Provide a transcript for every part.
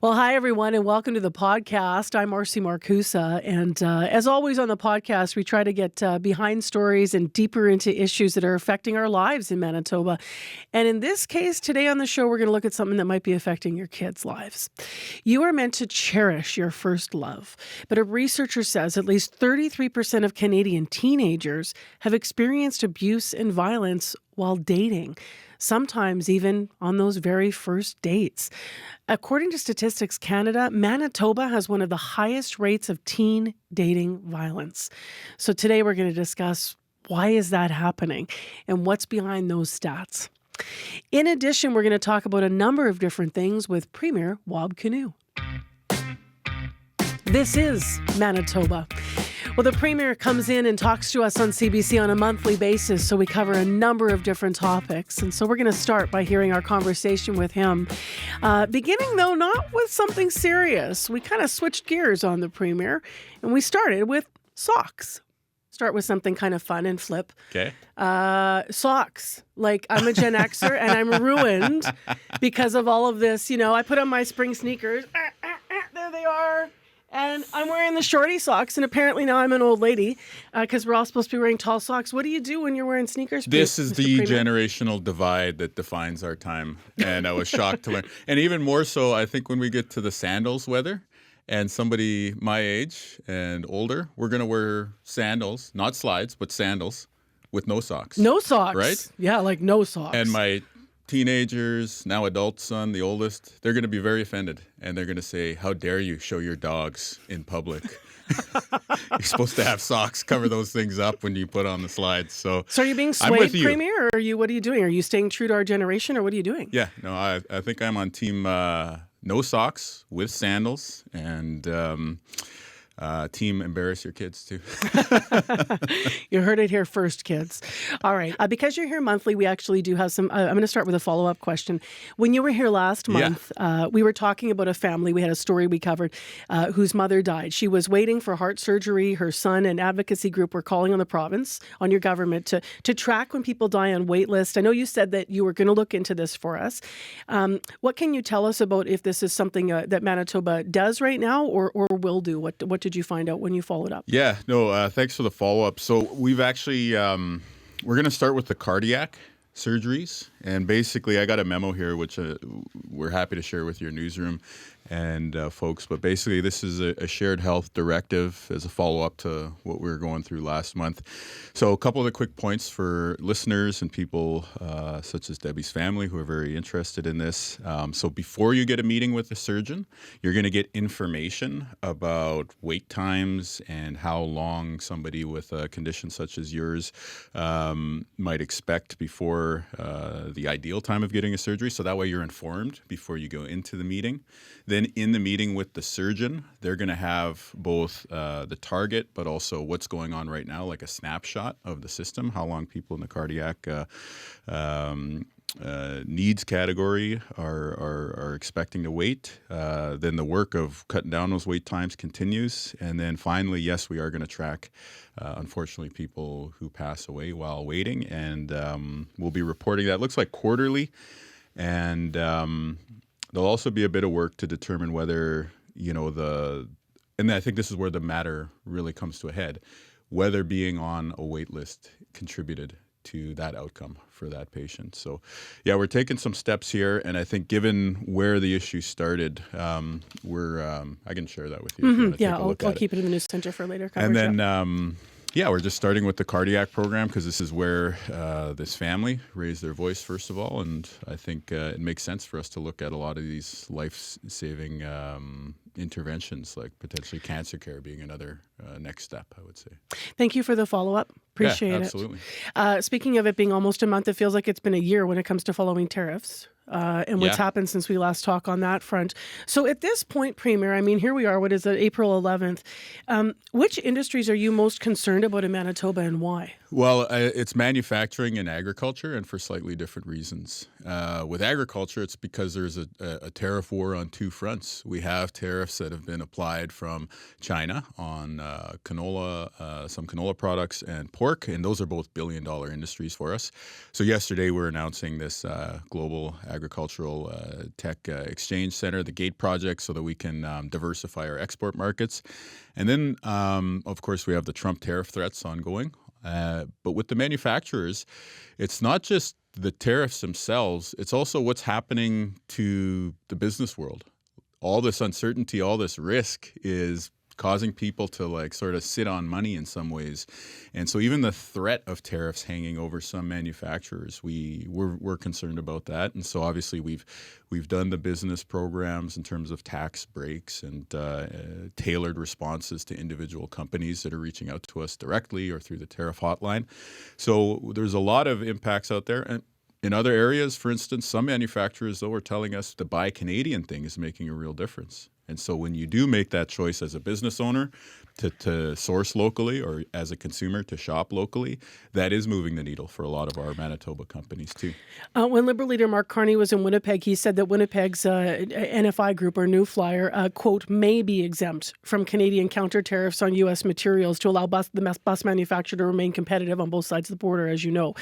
Well, hi, everyone, and welcome to the podcast. I'm Marcy Markusa, and as always on the podcast, we try to get behind stories and deeper into issues that are affecting our lives in Manitoba. And in this case, today on the show, we're going to look at something that might be affecting your kids' lives. You are meant to cherish your first love, but a researcher says at least 33% of Canadian teenagers have experienced abuse and violence while dating, sometimes even on those very first dates. According to Statistics Canada, Manitoba has one of the highest rates of teen dating violence. So today we're going to discuss why is that happening and what's behind those stats. In addition, we're going to talk about a number of different things with Premier Wab Kinew. This is Manitoba. Well, the Premier comes in and talks to us on CBC on a monthly basis, so we cover a number of different topics. And so we're going to start by hearing our conversation with him. Beginning, though, not with something serious. We kind of switched gears on the Premier, and we started with socks. Start with something kind of fun and flip. Okay. Socks. Like, I'm a Gen Xer, and I'm ruined because of all of this. You know, I put on my spring sneakers. There they are. And I'm wearing the shorty socks, and apparently now I'm an old lady because we're all supposed to be wearing tall socks. What do you do when you're wearing sneakers? This is Mr. the Premier? generational divide that defines our time, and I was shocked to learn. And even more so, I think when we get to the sandals weather, and somebody my age and older, we're going to wear sandals, not slides, but sandals with no socks. No socks. Right? Yeah, like no socks. And my teenagers, now adult son, the oldest, they're going to be very offended. And they're going to say, how dare you show your dogs in public? You're supposed to have socks, cover those things up when you put on the slides. So are you being I'm with swayed, you. Premier, or what are you doing? Are you staying true to our generation, or what are you doing? Yeah, no, I think I'm on team no socks with sandals, and team embarrass your kids too. You heard it here first, kids. All right. Because you're here monthly, we actually do have some. I'm going to start with a follow-up question. When you were here last month, we were talking about a family. We had a story we covered whose mother died. She was waiting for heart surgery. Her son and advocacy group were calling on the province, on your government, to track when people die on waitlist. I know you said that you were going to look into this for us. What can you tell us about if this is something that Manitoba does right now or will do? What did you find out when you followed up? Yeah, no, thanks for the follow-up. So we've actually, we're going to start with the cardiac surgeries. And basically, I got a memo here, which we're happy to share with your newsroom and folks. But basically, this is a shared health directive as a follow-up to what we were going through last month. So a couple of the quick points for listeners and people such as Debbie's family who are very interested in this. So before you get a meeting with the surgeon, you're going to get information about wait times and how long somebody with a condition such as yours might expect before the ideal time of getting a surgery. So that way you're informed before you go into the meeting. Then in the meeting with the surgeon, they're going to have both the target, but also what's going on right now, like a snapshot of the system, how long people in the cardiac needs category are expecting to wait. Then the work of cutting down those wait times continues. And then finally, yes, we are going to track, unfortunately, people who pass away while waiting. And we'll be reporting that. It looks like quarterly. And there'll also be a bit of work to determine whether, and I think this is where the matter really comes to a head, whether being on a wait list contributed to that outcome for that patient. So, yeah, we're taking some steps here, and I think given where the issue started, I can share that with you. If you want to take a look I'll at keep it in the news center for later coverage. And then, we're just starting with the cardiac program because this is where this family raised their voice, first of all, and I think it makes sense for us to look at a lot of these life-saving interventions, like potentially cancer care being another next step, I would say. Thank you for the follow-up. Appreciate it. Absolutely. Speaking of it being almost a month, it feels like it's been a year when it comes to following tariffs and what's happened since we last talked on that front. So at this point, Premier, I mean, here we are, what is it, April 11th. Which industries are you most concerned about in Manitoba and why? Well, it's manufacturing and agriculture, and for slightly different reasons. With agriculture, it's because there's a tariff war on two fronts. We have tariffs that have been applied from China on canola, some canola products, and pork, and those are both billion-dollar industries for us. So yesterday, we're announcing this global agricultural tech exchange center, the GATE project, so that we can diversify our export markets. And then, of course, we have the Trump tariff threats ongoing. But with the manufacturers, it's not just the tariffs themselves, it's also what's happening to the business world. All this uncertainty, all this risk is causing people to like sort of sit on money in some ways. And so even the threat of tariffs hanging over some manufacturers, we're concerned about that. And so obviously we've done the business programs in terms of tax breaks and tailored responses to individual companies that are reaching out to us directly or through the tariff hotline. So there's a lot of impacts out there. And in other areas, for instance, some manufacturers, though, are telling us the buy Canadian thing is making a real difference. And so when you do make that choice as a business owner to source locally or as a consumer to shop locally, that is moving the needle for a lot of our Manitoba companies too. When Liberal leader Mark Carney was in Winnipeg, he said that Winnipeg's NFI group or New Flyer, quote, may be exempt from Canadian counter tariffs on U.S. materials to allow the bus manufacturer to remain competitive on both sides of the border, as you know.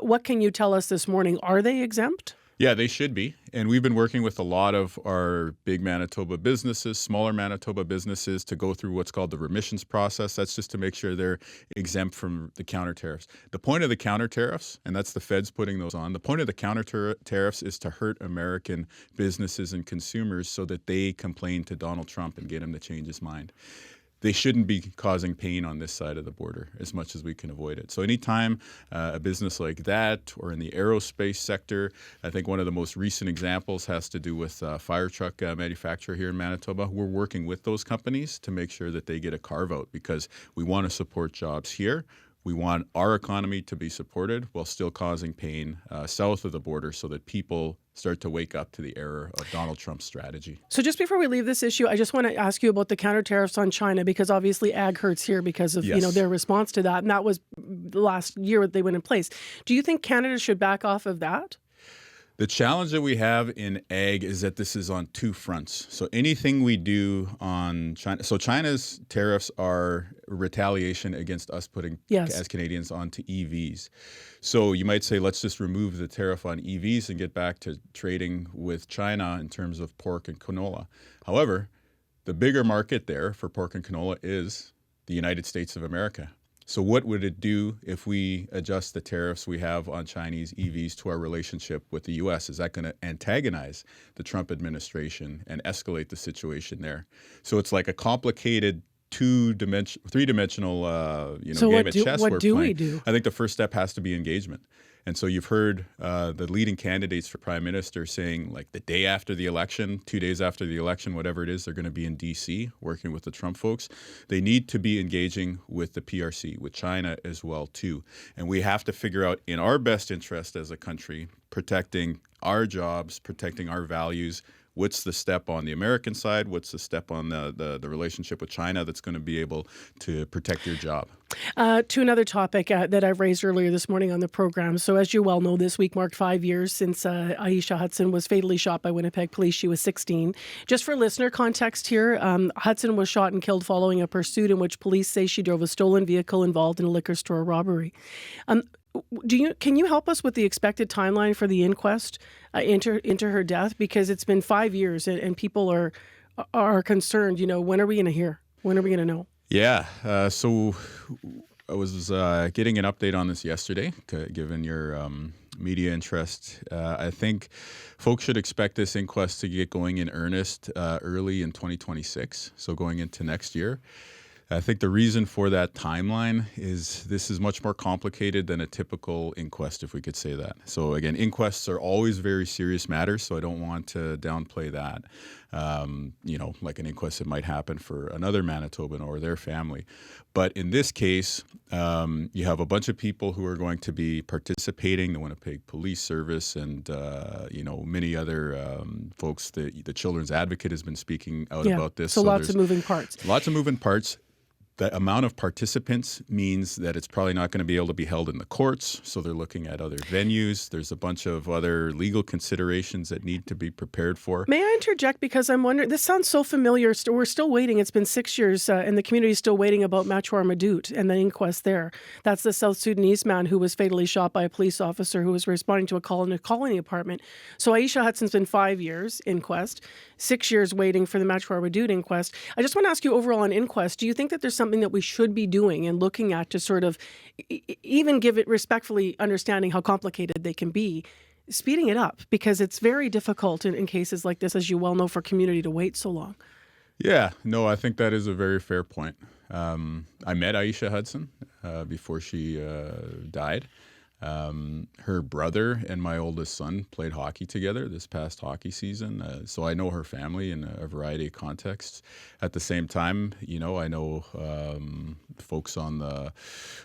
What can you tell us this morning? Are they exempt? Yeah, they should be. And we've been working with a lot of our big Manitoba businesses, smaller Manitoba businesses, to go through what's called the remissions process. That's just to make sure they're exempt from the counter tariffs. The point of the counter tariffs, and that's the feds putting those on, the point of the counter tariffs is to hurt American businesses and consumers so that they complain to Donald Trump and get him to change his mind. They shouldn't be causing pain on this side of the border as much as we can avoid it. So anytime a business like that or in the aerospace sector, I think one of the most recent examples has to do with a fire truck manufacturer here in Manitoba. We're working with those companies to make sure that they get a carve-out because we want to support jobs here. We want our economy to be supported while still causing pain south of the border so that people start to wake up to the error of Donald Trump's strategy. So just before we leave this issue, I just want to ask you about the counter tariffs on China because obviously ag hurts here because of their response to that. And that was the last year they went in place. Do you think Canada should back off of that? The challenge that we have in ag is that this is on two fronts. So anything we do on China, so China's tariffs are retaliation against us putting, as Canadians, onto EVs. So you might say, let's just remove the tariff on EVs and get back to trading with China in terms of pork and canola. However, the bigger market there for pork and canola is the United States of America. So what would it do if we adjust the tariffs we have on Chinese EVs to our relationship with the U.S.? Is that going to antagonize the Trump administration and escalate the situation there? So it's like a complicated three-dimensional game of chess. What do we do? I think the first step has to be engagement. And so you've heard the leading candidates for prime minister saying like the day after the election, 2 days after the election, whatever it is, they're going to be in D.C. working with the Trump folks. They need to be engaging with the PRC, with China as well, too. And we have to figure out in our best interest as a country, protecting our jobs, protecting our values. What's the step on the American side? What's the step on the relationship with China that's going to be able to protect your job? To another topic that I've raised earlier this morning on the program. So as you well know, this week marked 5 years since Eisha Hudson was fatally shot by Winnipeg police. She was 16. Just for listener context here, Hudson was shot and killed following a pursuit in which police say she drove a stolen vehicle involved in a liquor store robbery. Can you help us with the expected timeline for the inquest into her death? Because it's been 5 years and people are concerned. When are we going to hear? When are we going to know? Yeah. So I was getting an update on this yesterday, given your media interest. I think folks should expect this inquest to get going in earnest early in 2026, so going into next year. I think the reason for that timeline is this is much more complicated than a typical inquest, if we could say that. So again, inquests are always very serious matters, so I don't want to downplay that. Like an inquest that might happen for another Manitoban or their family. But in this case, you have a bunch of people who are going to be participating, the Winnipeg Police Service and, many other folks. The Children's Advocate has been speaking out about this. So lots of moving parts. Lots of moving parts. the amount of participants means that it's probably not going to be able to be held in the courts. So they're looking at other venues. There's a bunch of other legal considerations that need to be prepared for. May I interject? Because I'm wondering, this sounds so familiar. We're still waiting. It's been 6 years and the community is still waiting about Machwar Madut and the inquest there. That's the South Sudanese man who was fatally shot by a police officer who was responding to a call in a colony apartment. So Eisha Hudson's been 5 years, inquest, 6 years waiting for the Machwar Madut inquest. I just want to ask you overall on inquest, do you think that there's something that we should be doing and looking at to sort of even give it respectfully understanding how complicated they can be, speeding it up, because it's very difficult in cases like this, as you well know, for community to wait so long? Yeah, no, I think that is a very fair point. I met Eisha Hudson before she died. Her brother and my oldest son played hockey together this past hockey season, so I know her family in a variety of contexts. At the same time, I know folks on the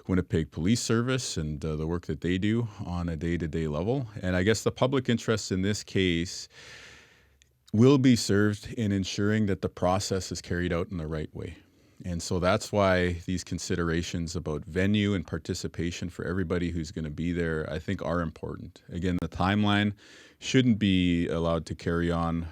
Winnipeg Police Service and the work that they do on a day-to-day level. And I guess the public interest in this case will be served in ensuring that the process is carried out in the right way. And so that's why these considerations about venue and participation for everybody who's going to be there, I think, are important. Again, the timeline shouldn't be allowed to carry on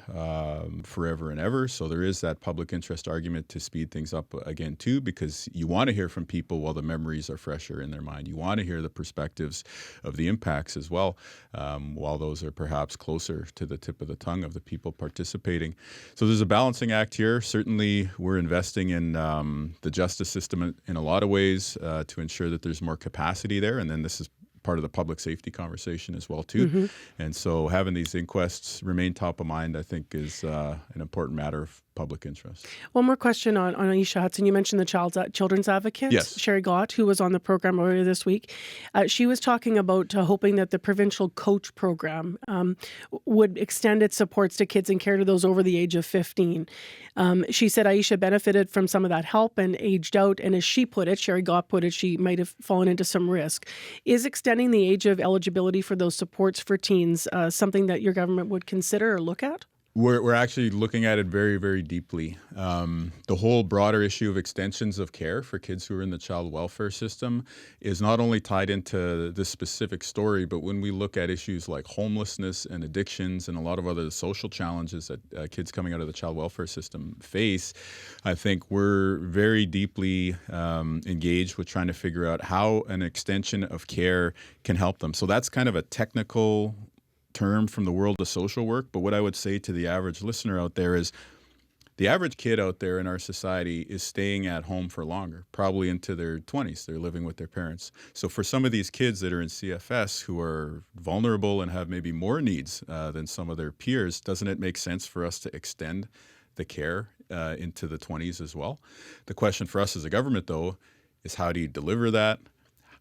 forever and ever. So there is that public interest argument to speed things up again, too, because you want to hear from people while the memories are fresher in their mind. You want to hear the perspectives of the impacts as well, while those are perhaps closer to the tip of the tongue of the people participating. So there's a balancing act here. Certainly, we're investing in the justice system in a lot of ways to ensure that there's more capacity there. And then this is part of the public safety conversation as well, too. Mm-hmm. And so having these inquests remain top of mind, I think, is an important matter of public interest. One more question on Eisha Hudson. You mentioned the children's advocate, yes, Sherry Gott, who was on the program earlier this week. She was talking about hoping that the provincial coach program would extend its supports to kids and care to those over the age of 15. She said Eisha benefited from some of that help and aged out. And as she put it, Sherry Gott put it, she might have fallen into some risk. Is extending the age of eligibility for those supports for teens something that your government would consider or look at? We're actually looking at it very, very deeply. The whole broader issue of extensions of care for kids who are in the child welfare system is not only tied into this specific story, but when we look at issues like homelessness and addictions and a lot of other social challenges that kids coming out of the child welfare system face, I think we're very deeply engaged with trying to figure out how an extension of care can help them. So that's kind of a technical term from the world of social work, but what I would say to the average listener out there is the average kid out there in our society is staying at home for longer, probably into their 20s. They're living with their parents. So for some of these kids that are in CFS who are vulnerable and have maybe more needs than some of their peers, doesn't it make sense for us to extend the care into the 20s as well? The question for us as a government, though, is how do you deliver that?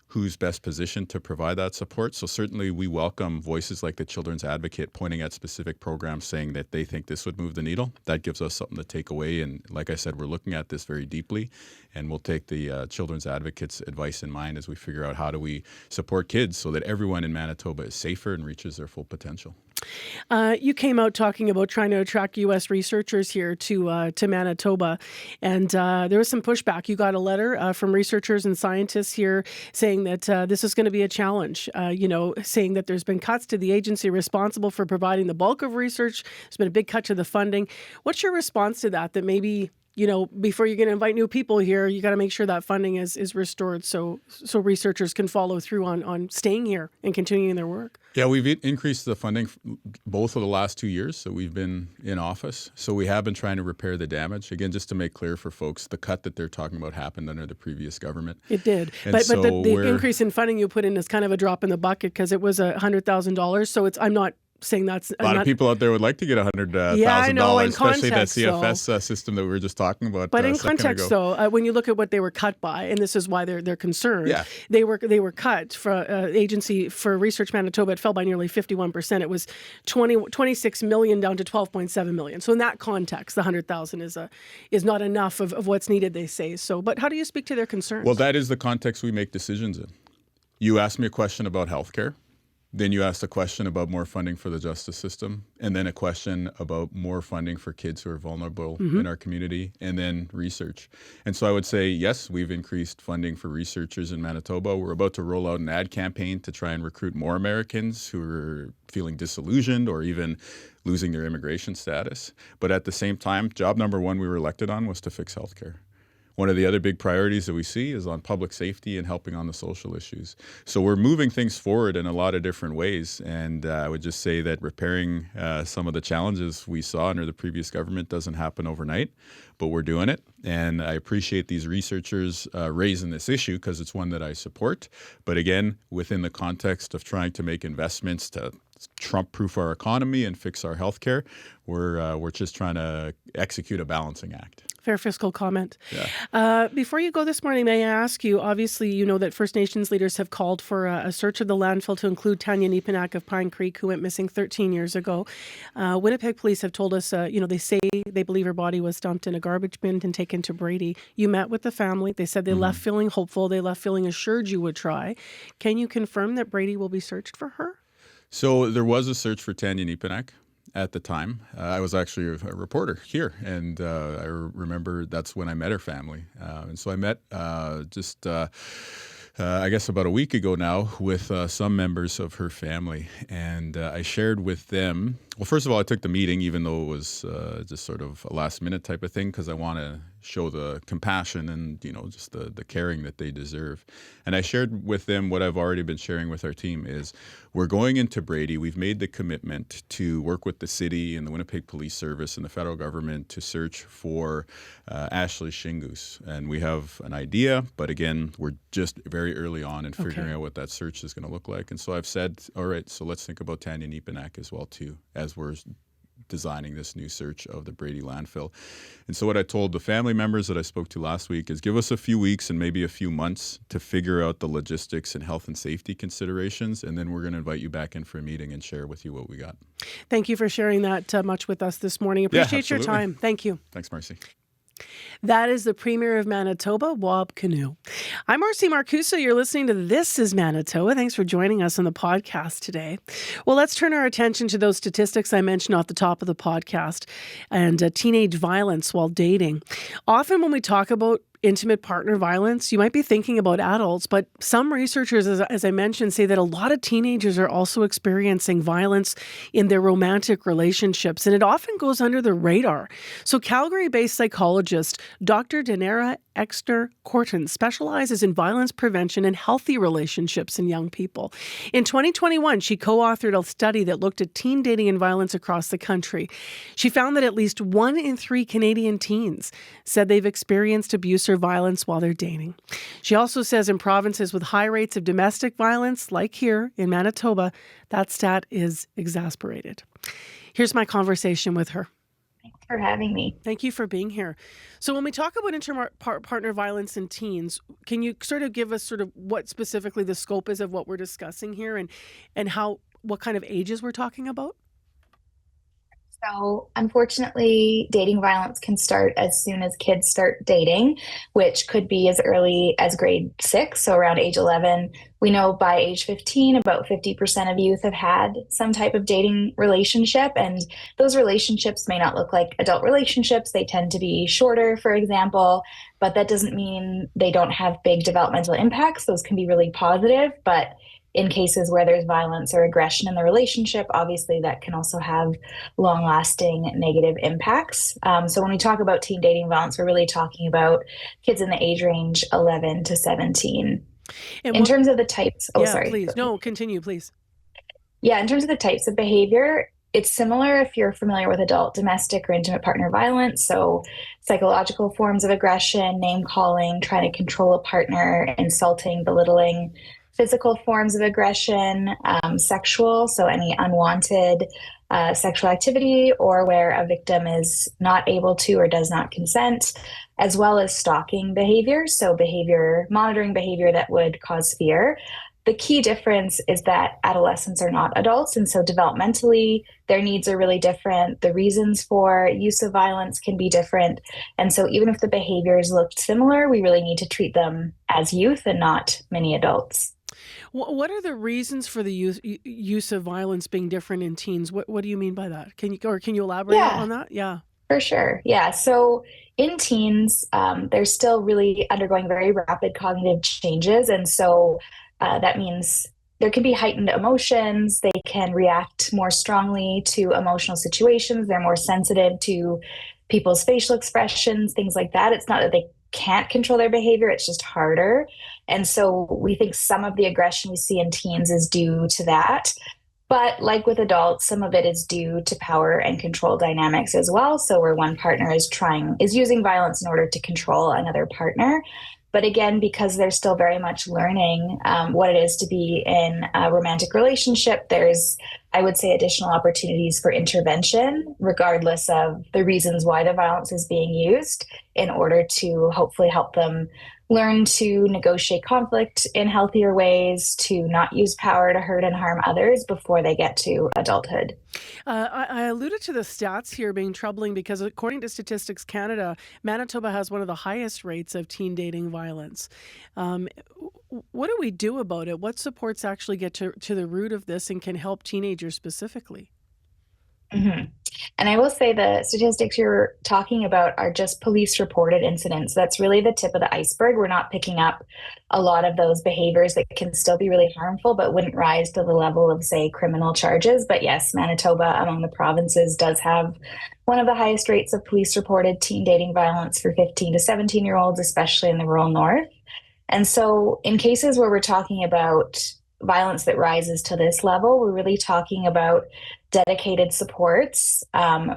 Who's best positioned to provide that support? So certainly we welcome voices like the Children's Advocate pointing at specific programs saying that they think this would move the needle. That gives us something to take away. And like I said, we're looking at this very deeply, and we'll take the Children's Advocate's advice in mind as we figure out how do we support kids so that everyone in Manitoba is safer and reaches their full potential. You came out talking about trying to attract U.S. researchers here to Manitoba, and there was some pushback. You got a letter from researchers and scientists here saying that this is going to be a challenge, saying that there's been cuts to the agency responsible for providing the bulk of research. There's been a big cut to the funding. What's your response to that maybe, before you're going to invite new people here, you got to make sure that funding is restored so researchers can follow through on staying here and continuing their work? Yeah, we've increased the funding both of the last 2 years that we've been in office. So we have been trying to repair the damage. Again, just to make clear for folks, the cut that they're talking about happened under the previous government. It did. But the increase in funding you put in is kind of a drop in the bucket because it was $100,000. So I'm not saying that's a lot of people out there would like to get $100,000, especially that CFS system that we were just talking about. But in context, though, when you look at what they were cut by, and this is why they're concerned, yeah, they were cut for Agency for Research Manitoba. It fell by nearly 51%. It was 26 million down to 12.7 million. So in that context, the 100,000 is not enough of what's needed, they say. So, but how do you speak to their concerns? Well, that is the context we make decisions in. You asked me a question about healthcare. Then you asked a question about more funding for the justice system, and then a question about more funding for kids who are vulnerable in our community, and then research. And so I would say, yes, we've increased funding for researchers in Manitoba. We're about to roll out an ad campaign to try and recruit more Americans who are feeling disillusioned or even losing their immigration status. But at the same time, job number one we were elected on was to fix healthcare. One of the other big priorities that we see is on public safety and helping on the social issues. So we're moving things forward in a lot of different ways. And I would just say that repairing some of the challenges we saw under the previous government doesn't happen overnight, but we're doing it. And I appreciate these researchers raising this issue because it's one that I support. But again, within the context of trying to make investments to Trump-proof our economy and fix our healthcare, we're just trying to execute a balancing act. Fair fiscal comment. Yeah. Before you go this morning, may I ask you, obviously, you know that First Nations leaders have called for a search of the landfill to include Tanya Nepinak of Pine Creek, who went missing 13 years ago. Winnipeg police have told us, they say they believe her body was dumped in a garbage bin and taken to Brady. You met with the family. They said they left feeling hopeful. They left feeling assured you would try. Can you confirm that Brady will be searched for her? So there was a search for Tanya Nepinak at the time. I was actually a reporter here, and I remember that's when I met her family. And so I met I guess about a week ago now with some members of her family, and I shared with them. Well, first of all, I took the meeting, even though it was just sort of a last minute type of thing, because I want to show the compassion and just the caring that they deserve. And I shared with them what I've already been sharing with our team is we're going into Brady. We've made the commitment to work with the city and the Winnipeg Police Service and the federal government to search for Ashley Shingus. And we have an idea, but again, we're just very early on in figuring out what that search is going to look like. And so I've said, all right, so let's think about Tanya Nepinak as well too, as we're designing this new search of the Brady landfill. And so what I told the family members that I spoke to last week is give us a few weeks and maybe a few months to figure out the logistics and health and safety considerations, and then we're going to invite you back in for a meeting and share with you what we got. Thank you for sharing that much with us this morning. Appreciate your time. Thank you. Thanks, Marcy. That is the Premier of Manitoba, Wab Kinew. I'm Marcy Markusa. You're listening to This is Manitoba. Thanks for joining us on the podcast today. Well, let's turn our attention to those statistics I mentioned at the top of the podcast and teenage violence while dating. Often when we talk about intimate partner violence, you might be thinking about adults, but some researchers, as I mentioned, say that a lot of teenagers are also experiencing violence in their romantic relationships, and it often goes under the radar. So Calgary-based psychologist Dr. Deinera Exner-Cortens specializes in violence prevention and healthy relationships in young people. In 2021, she co-authored a study that looked at teen dating and violence across the country. She found that at least 1 in 3 Canadian teens said they've experienced abuse or violence while they're dating. She also says in provinces with high rates of domestic violence, like here in Manitoba, that stat is exasperated. Here's my conversation with her. Thanks for having me. Thank you for being here. So when we talk about partner violence in teens, can you sort of give us sort of what specifically the scope is of what we're discussing here and what kind of ages we're talking about? So unfortunately, dating violence can start as soon as kids start dating, which could be as early as grade 6, so around age 11. We know by age 15, about 50% of youth have had some type of dating relationship, and those relationships may not look like adult relationships. They tend to be shorter, for example, but that doesn't mean they don't have big developmental impacts. Those can be really positive, but in cases where there's violence or aggression in the relationship, obviously that can also have long-lasting negative impacts. So when we talk about teen dating violence, we're really talking about kids in the age range 11 to 17. In terms of the types... Oh, sorry. Please. No, continue, please. Yeah, in terms of the types of behavior, it's similar if you're familiar with adult domestic or intimate partner violence. So psychological forms of aggression, name-calling, trying to control a partner, insulting, belittling, physical forms of aggression, sexual, so any unwanted sexual activity or where a victim is not able to or does not consent, as well as stalking behavior, so monitoring behavior that would cause fear. The key difference is that adolescents are not adults, and so developmentally, their needs are really different. The reasons for use of violence can be different. And so even if the behaviors looked similar, we really need to treat them as youth and not many adults. What are the reasons for the use of violence being different in teens? What do you mean by that? Can you elaborate Yeah, on that? Yeah. for sure. Yeah. So in teens, they're still really undergoing very rapid cognitive changes. And so that means there can be heightened emotions. They can react more strongly to emotional situations. They're more sensitive to people's facial expressions, things like that. It's not that they can't control their behavior, it's just harder. And so we think some of the aggression we see in teens is due to that. But like with adults, some of it is due to power and control dynamics as well. So where one partner is using violence in order to control another partner. But again, because they're still very much learning what it is to be in a romantic relationship, there's, I would say, additional opportunities for intervention, regardless of the reasons why the violence is being used, in order to hopefully help them learn to negotiate conflict in healthier ways, to not use power to hurt and harm others before they get to adulthood. I alluded to the stats here being troubling because according to Statistics Canada, Manitoba has one of the highest rates of teen dating violence. Um, what do we do about it? What supports actually get to the root of this and can help teenagers specifically? Mhm. And I will say the statistics you're talking about are just police reported incidents. That's really the tip of the iceberg. We're not picking up a lot of those behaviors that can still be really harmful, but wouldn't rise to the level of, say, criminal charges. But yes, Manitoba, among the provinces, does have one of the highest rates of police reported teen dating violence for 15 to 17-year-olds, especially in the rural north. And so, in cases where we're talking about violence that rises to this level, we're really talking about dedicated supports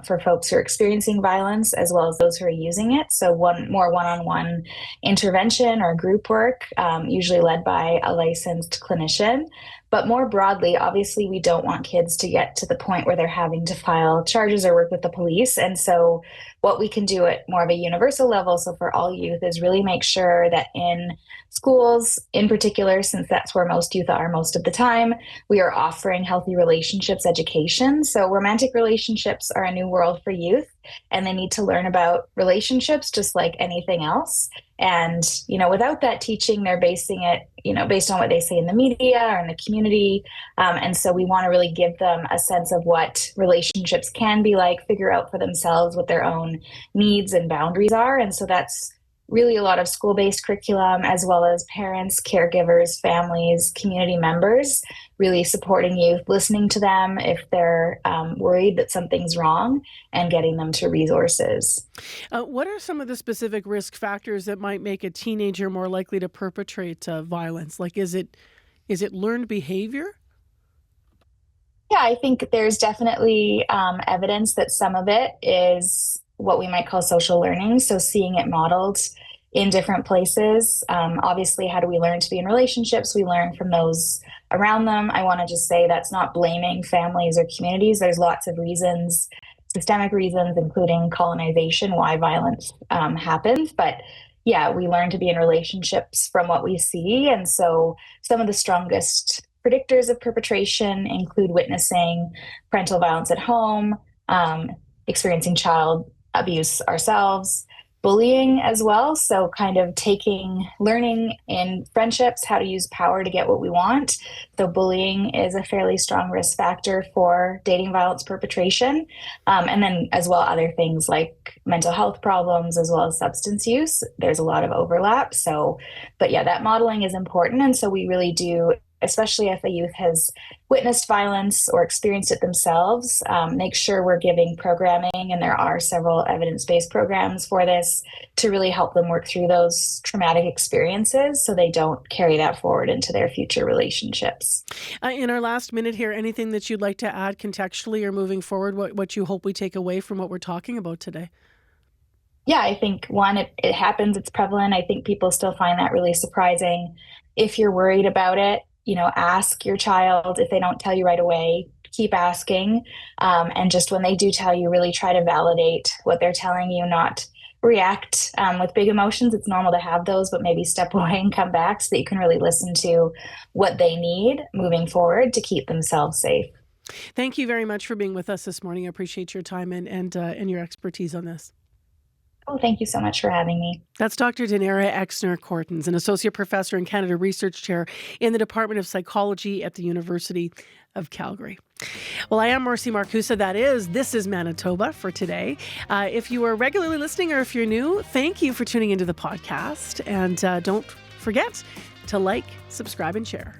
for folks who are experiencing violence as well as those who are using it. So, one-on-one intervention or group work, usually led by a licensed clinician. But more broadly, obviously, we don't want kids to get to the point where they're having to file charges or work with the police. And so, what we can do at more of a universal level, so for all youth, is really make sure that in schools in particular, since that's where most youth are most of the time, we are offering healthy relationships education. So romantic relationships are a new world for youth, and they need to learn about relationships just like anything else. And, without that teaching, they're basing it, based on what they see in the media or in the community. And so we want to really give them a sense of what relationships can be like, figure out for themselves what their own needs and boundaries are. And so that's really a lot of school-based curriculum, as well as parents, caregivers, families, community members, really supporting youth, listening to them if they're worried that something's wrong, and getting them to resources. What are some of the specific risk factors that might make a teenager more likely to perpetrate violence? Like, is it learned behavior? Yeah, I think there's definitely evidence that some of it is what we might call social learning. So seeing it modeled in different places. Obviously, how do we learn to be in relationships? We learn from those around them. I want to just say that's not blaming families or communities. There's lots of reasons, systemic reasons, including colonization, why violence happens. But yeah, we learn to be in relationships from what we see. And so some of the strongest predictors of perpetration include witnessing parental violence at home, experiencing child abuse ourselves, bullying as well. So, kind of learning in friendships how to use power to get what we want. So, bullying is a fairly strong risk factor for dating violence perpetration. And then, as well, other things like mental health problems as well as substance use. There's a lot of overlap. So, but yeah, that modeling is important. And so, we really do, especially if a youth has witnessed violence or experienced it themselves, make sure we're giving programming, and there are several evidence-based programs for this to really help them work through those traumatic experiences so they don't carry that forward into their future relationships. In our last minute here, anything that you'd like to add contextually or moving forward, what you hope we take away from what we're talking about today? Yeah, I think one, it happens, it's prevalent. I think people still find that really surprising. If you're worried about it, ask your child. If they don't tell you right away, keep asking. And just when they do tell you, really try to validate what they're telling you, not react with big emotions. It's normal to have those, but maybe step away and come back so that you can really listen to what they need moving forward to keep themselves safe. Thank you very much for being with us this morning. I appreciate your time and your expertise on this. Oh, thank you so much for having me. That's Dr. Deinera Exner-Cortens, an associate professor and Canada Research Chair in the Department of Psychology at the University of Calgary. Well, I am Marcy Markusa. This is Manitoba for today. If you are regularly listening or if you're new, thank you for tuning into the podcast. And don't forget to like, subscribe, and share.